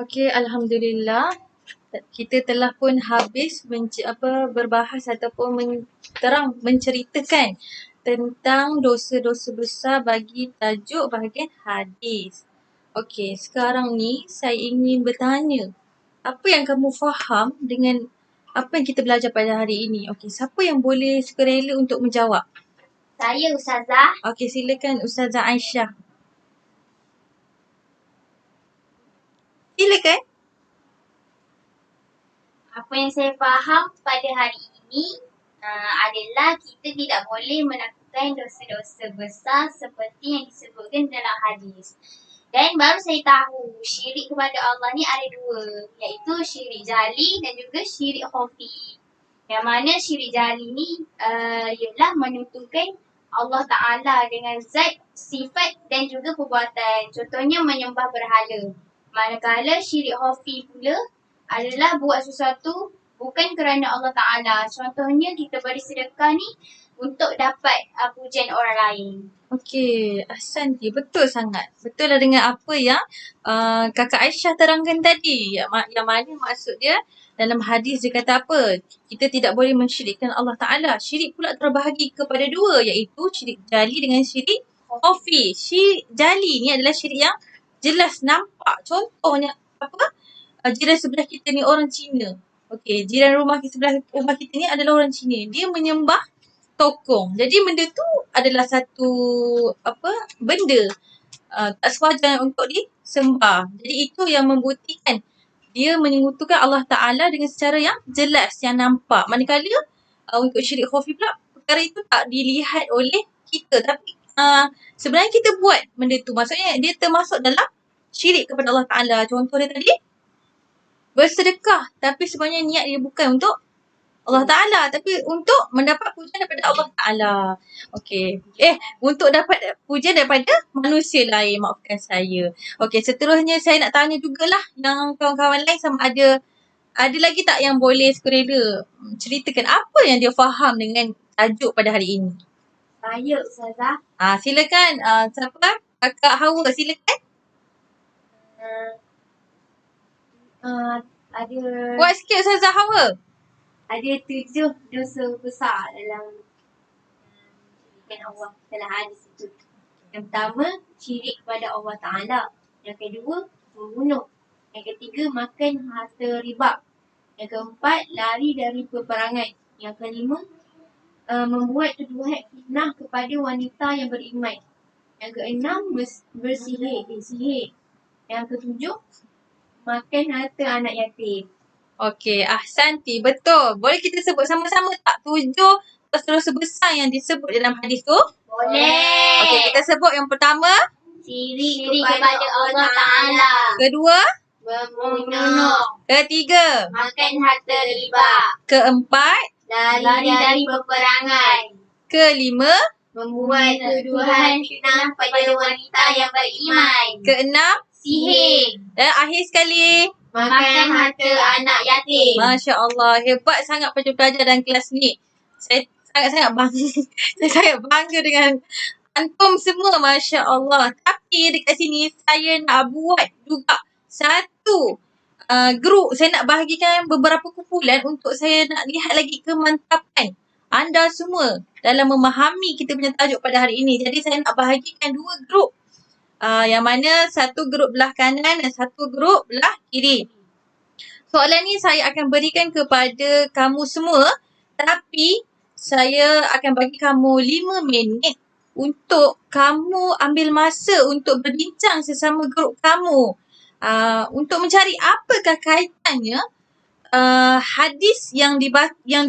Okey, alhamdulillah kita telah pun habis berbahas ataupun menceritakan tentang dosa-dosa besar bagi tajuk bahagian hadis. Okey, sekarang ni saya ingin bertanya, apa yang kamu faham dengan apa yang kita belajar pada hari ini? Okey, siapa yang boleh sukarela untuk menjawab? Saya Ustazah. Okey, silakan Ustazah Aisyah. Silakan. Apa yang saya faham pada hari ini adalah kita tidak boleh melakukan dosa-dosa besar seperti yang disebutkan dalam hadis. Dan baru saya tahu syirik kepada Allah ni ada dua, iaitu syirik jali dan juga syirik khafi. Yang mana syirik jali ni ialah menyekutukan Allah Ta'ala dengan zat, sifat dan juga perbuatan. Contohnya menyembah berhala. Manakala syirik khafi pula adalah buat sesuatu bukan kerana Allah Ta'ala. Contohnya kita beri sedekah ni untuk dapat pujian orang lain. Okey, ahsanti. Betul sangat. Betul lah dengan apa yang Kakak Aisyah terangkan tadi. Yang mana maksud dia dalam hadis dia kata apa? Kita tidak boleh mensyirikkan Allah Ta'ala. Syirik pula terbahagi kepada dua, iaitu syirik jali dengan syirik khafi. Syirik jali ni adalah syirik yang jelas nampak. Contohnya apa? Jiran sebelah kita ni orang Cina. Okey, jiran sebelah rumah kita ni adalah orang Cina. Dia menyembah tokong. Jadi benda tu adalah satu benda tak sewajar untuk disembah. Jadi itu yang membuktikan dia menyekutukan Allah Ta'ala dengan secara yang jelas, yang nampak. Manakala untuk syirik khafi pula, perkara itu tak dilihat oleh kita. Tapi sebenarnya kita buat benda tu. Maksudnya dia termasuk dalam syirik kepada Allah Ta'ala. Contoh dia tadi, bersedekah. Tapi sebenarnya niat dia bukan untuk Allah Ta'ala, tapi untuk mendapat pujian daripada Allah Ta'ala. Okey. Untuk dapat pujian daripada manusia lain. Maafkan saya. Okey, seterusnya saya nak tanya jugalah yang kawan-kawan lain sama ada lagi tak yang boleh sukarela ceritakan apa yang dia faham dengan tajuk pada hari ini. Saya Ustazah. Silakan. Siapa? Kakak Hawa, silakan. Ada Kuat sikit Ustazah Hawa. ada 7 dosa besar dalam syirik Allah dalam hadis itu. Yang pertama, syirik kepada Allah Ta'ala. Yang kedua, membunuh. Yang ketiga, makan harta riba. Yang keempat, lari dari peperangan. Yang kelima, membuat tuduhan fitnah kepada wanita yang beriman. Yang keenam, bersihir. Yang ketujuh, makan harta anak yatim. Okey, ahsanti. Betul. Boleh kita sebut sama-sama tak 7 dosa-dosa besar yang disebut dalam hadis tu? Boleh. Okey, kita sebut yang pertama. Syirik kepada Allah Ta'ala. Kedua. Membunuh. Ketiga. Makan harta riba. Keempat. Lari dari peperangan. Kelima. Membuat tuduhan fitnah pada wanita yang beriman. Keenam. Sihir. Dan akhir sekali. Makan harta anak yatim. Masya Allah. Hebat sangat pelajar-pelajar dalam kelas ni. Saya sangat-sangat bangga. Saya sangat bangga dengan antum semua. Masya Allah. Tapi dekat sini saya nak buat juga satu grup. Saya nak bahagikan beberapa kumpulan untuk saya nak lihat lagi kemantapan anda semua dalam memahami kita punya tajuk pada hari ini. Jadi saya nak bahagikan 2 grup. Yang mana satu grup belah kanan dan satu grup belah kiri. Soalan ni saya akan berikan kepada kamu semua, tapi saya akan bagi kamu 5 minit untuk kamu ambil masa untuk berbincang sesama grup kamu. Untuk mencari apakah kaitannya hadis yang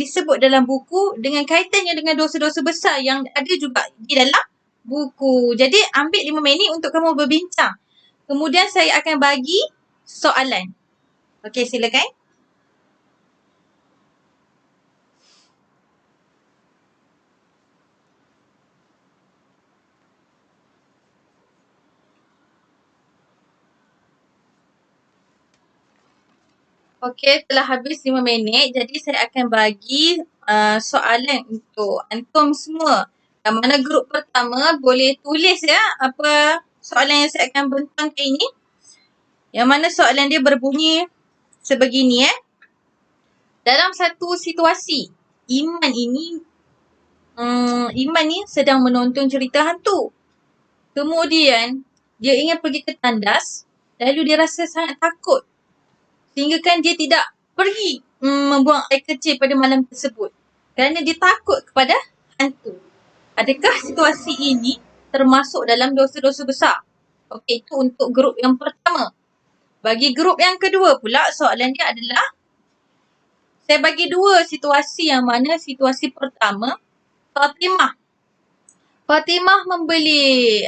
disebut dalam buku dengan kaitannya dengan dosa-dosa besar yang ada juga di dalam buku. Jadi ambil 5 minit untuk kamu berbincang. Kemudian saya akan bagi soalan. Okey, silakan. Okey, telah habis 5 minit. Jadi saya akan bagi soalan untuk antum semua. Yang mana grup pertama boleh tulis ya apa soalan yang saya akan bentangkan ini. Yang mana soalan dia berbunyi sebegini Dalam satu situasi, Iman ni sedang menonton cerita hantu. Kemudian, dia ingin pergi ke tandas, lalu dia rasa sangat takut. Sehingga kan dia tidak pergi membuang air kecil pada malam tersebut. Kerana dia takut kepada hantu. Adakah situasi ini termasuk dalam dosa-dosa besar? Okey, itu untuk grup yang pertama. Bagi grup yang kedua pula, soalan dia adalah saya bagi dua situasi yang mana situasi pertama, Fatimah membeli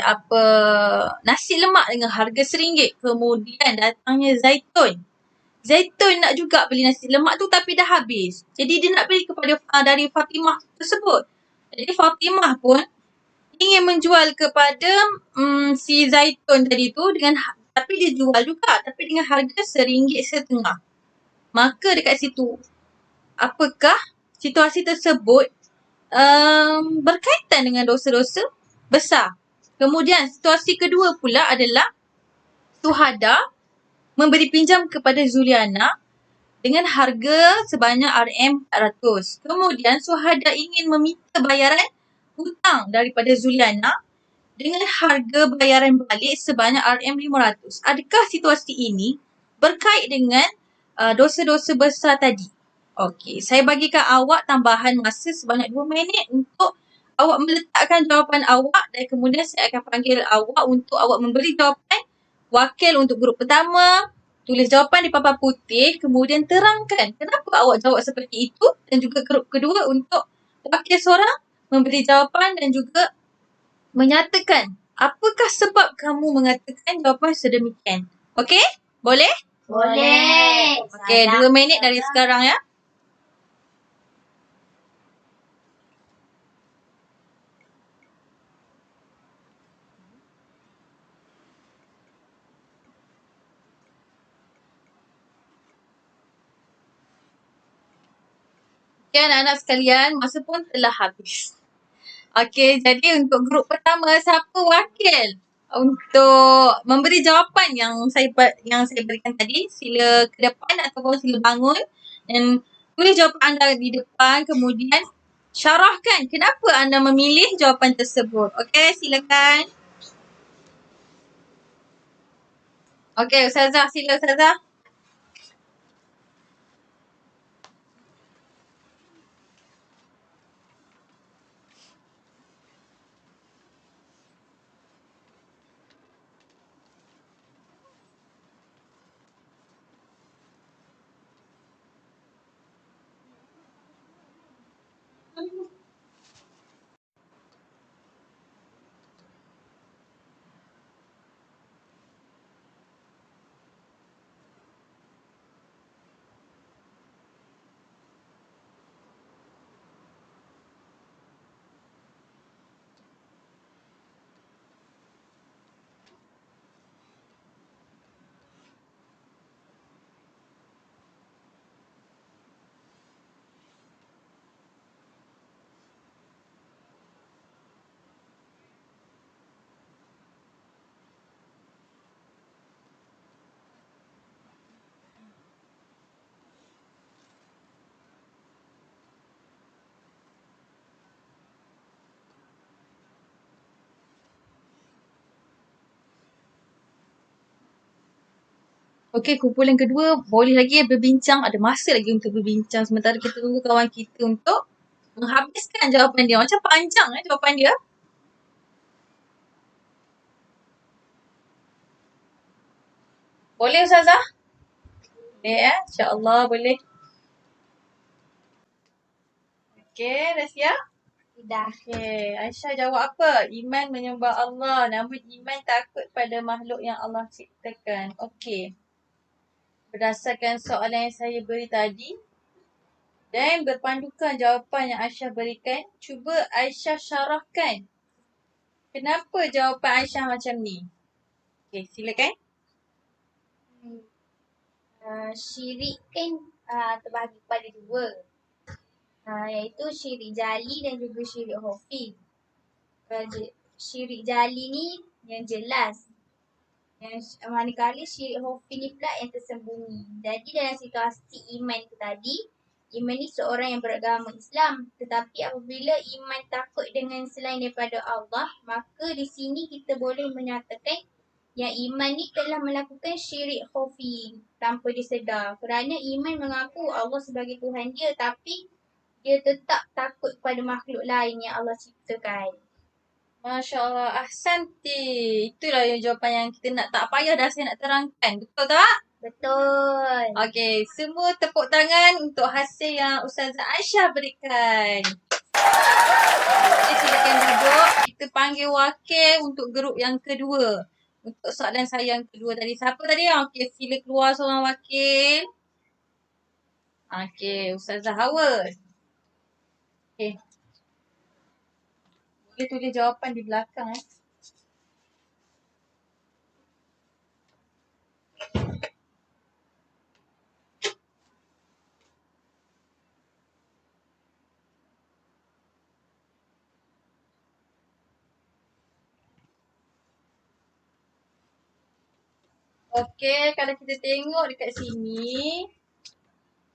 nasi lemak dengan harga RM1. Kemudian datangnya Zaitun. Zaitun nak juga beli nasi lemak tu tapi dah habis. Jadi dia nak beli kepada dari Fatimah tersebut. Jadi Fatimah pun ingin menjual kepada si Zaitun tadi tu tapi dia jual juga tapi dengan harga RM1.50. Maka dekat situ, apakah situasi tersebut berkaitan dengan dosa-dosa besar? Kemudian situasi kedua pula adalah Suhada memberi pinjam kepada Zuliana dengan harga sebanyak RM400. Kemudian Suhada ingin meminta bayaran hutang daripada Zuliana dengan harga bayaran balik sebanyak RM500. Adakah situasi ini berkait dengan dosa-dosa besar tadi? Okey, saya bagikan awak tambahan masa sebanyak 2 minit untuk awak meletakkan jawapan awak dan kemudian saya akan panggil awak untuk awak memberi jawapan. Wakil untuk grup pertama, tulis jawapan di papan putih, kemudian terangkan kenapa awak jawab seperti itu dan juga grup kedua untuk wakil seorang memberi jawapan dan juga menyatakan apakah sebab kamu mengatakan jawapan sedemikian. Okey? Boleh? Boleh. Okey, 2 minit dari sekarang ya. Okey anak-anak sekalian, masa pun telah habis. Okey, jadi untuk grup pertama, siapa wakil untuk memberi jawapan yang saya berikan tadi? Sila ke depan ataupun sila bangun dan tulis jawapan anda di depan, kemudian syarahkan kenapa anda memilih jawapan tersebut. Okey, silakan. Okey, Ustazah, sila Ustazah. Okey, kumpulan kedua boleh lagi berbincang, ada masa lagi untuk berbincang sementara kita tunggu kawan kita untuk menghabiskan jawapan dia. Macam panjang jawapan dia. Boleh Ustazah? Boleh InsyaAllah boleh. Okey, dah siap? Dah. Okey, Aisyah jawab apa? Iman menyembah Allah, namun iman takut pada makhluk yang Allah ciptakan. Okey. Berdasarkan soalan yang saya beri tadi dan berpandukan jawapan yang Aisyah berikan, cuba Aisyah syarahkan kenapa jawapan Aisyah macam ni. Okey, silakan. Syirik kan terbahagi kepada dua. Iaitu syirik jali dan juga syirik khafi. Syirik jali ni yang jelas. Manakala syirik khafi ni pula yang tersembunyi. Jadi dalam situasi iman tu tadi, iman ni seorang yang beragama Islam. Tetapi apabila iman takut dengan selain daripada Allah, maka di sini kita boleh menyatakan yang iman ni telah melakukan syirik khafi tanpa disedar. Kerana iman mengaku Allah sebagai Tuhan dia, tapi dia tetap takut kepada makhluk lain yang Allah ciptakan. Masya Allah, ahsanti. Itulah yang jawapan yang kita nak. Tak payah dah saya nak terangkan. Betul tak? Betul. Okey, semua tepuk tangan untuk hasil yang Ustazah Aisyah berikan. Okay, silakan duduk. Kita panggil wakil untuk grup yang kedua. Untuk soalan saya yang kedua tadi. Siapa tadi? Okey, sila keluar seorang wakil. Okey, Ustazah Hawa. Okey. Boleh tulis jawapan di belakang Okey, kalau kita tengok dekat sini,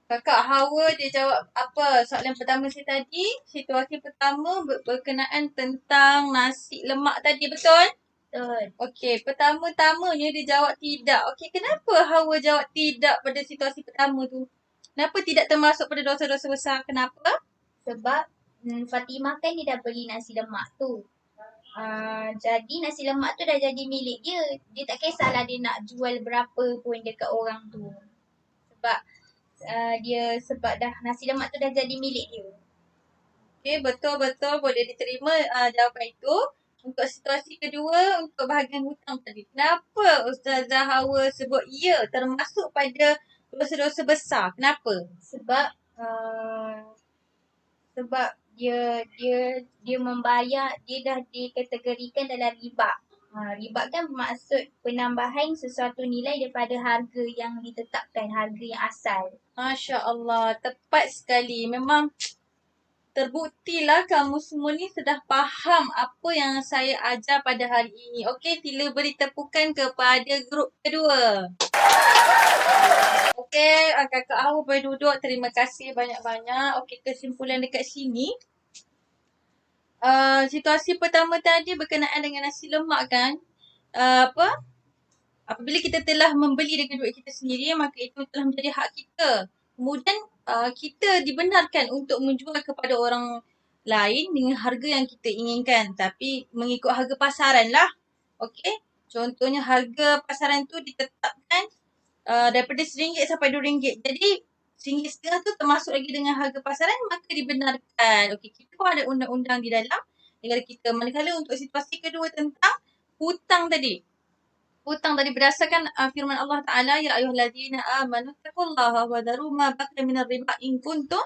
Kakak Hawa dia jawab apa? Soalan pertama saya tadi, situasi pertama berkenaan tentang nasi lemak tadi, betul? Betul. Okey, pertama-tamanya dia jawab tidak. Okey, kenapa Hawa jawab tidak pada situasi pertama tu? Kenapa tidak termasuk pada dosa-dosa besar? Kenapa? Sebab Fatimah kan dia dah beli nasi lemak tu. Jadi nasi lemak tu dah jadi milik dia. Dia tak kisahlah dia nak jual berapa pun dekat orang tu. Sebab sebab dah nasi lemak tu dah jadi milik dia. Okey, betul-betul boleh diterima jawapan itu. Untuk situasi kedua, untuk bahagian hutang tadi. Kenapa Ustazah Hawa sebut ya termasuk pada dosa-dosa besar? Kenapa? Sebab dia membayar, dia dah dikategorikan dalam riba. Riba kan bermaksud penambahan sesuatu nilai daripada harga yang ditetapkan, harga yang asal. Masya Allah, tepat sekali. Memang terbuktilah kamu semua ni sudah faham apa yang saya ajar pada hari ini. Okey, sila beri tepukan kepada grup kedua. Okey, Kakak Hawa boleh duduk. Terima kasih banyak-banyak. Okey, kesimpulan dekat sini. Situasi pertama tadi berkenaan dengan nasi lemak kan. Apabila kita telah membeli dengan duit kita sendiri, maka itu telah menjadi hak kita. Kemudian kita dibenarkan untuk menjual kepada orang lain dengan harga yang kita inginkan. Tapi mengikut harga pasaran lah. Okey. Contohnya harga pasaran tu ditetapkan daripada RM1 sampai RM2. Jadi RM1.50 tu termasuk lagi dengan harga pasaran, maka dibenarkan. Okey, kita pun ada undang-undang di dalam negara kita. Manakala untuk situasi kedua tentang hutang tadi. Hutang tadi berdasarkan firman Allah Ta'ala, ya ayyuhallazina amanu taqullaha wa dharu ma baqiya minar riba in kuntum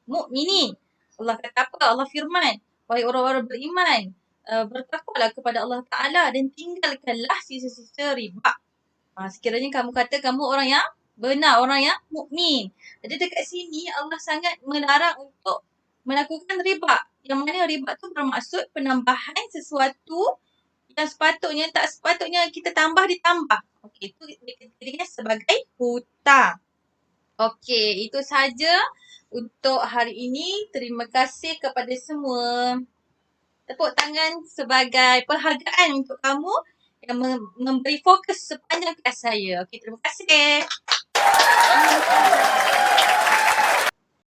mu'minin. Allah kata apa? Allah firman, wahai orang-orang beriman, bertakwalah kepada Allah Ta'ala dan tinggalkanlah sisa-sisa riba. Sekiranya kamu kata kamu orang yang benar, orang yang mukmin. Jadi dekat sini Allah sangat melarang untuk melakukan riba. Yang mana riba tu bermaksud penambahan sesuatu yang tak sepatutnya kita tambah ditambah. Okey, itu dikategorikan sebagai hutang. Okey, itu saja untuk hari ini. Terima kasih kepada semua. Tepuk tangan sebagai penghargaan untuk kamu yang memberi fokus sepanjang kelas saya. Okey, terima kasih.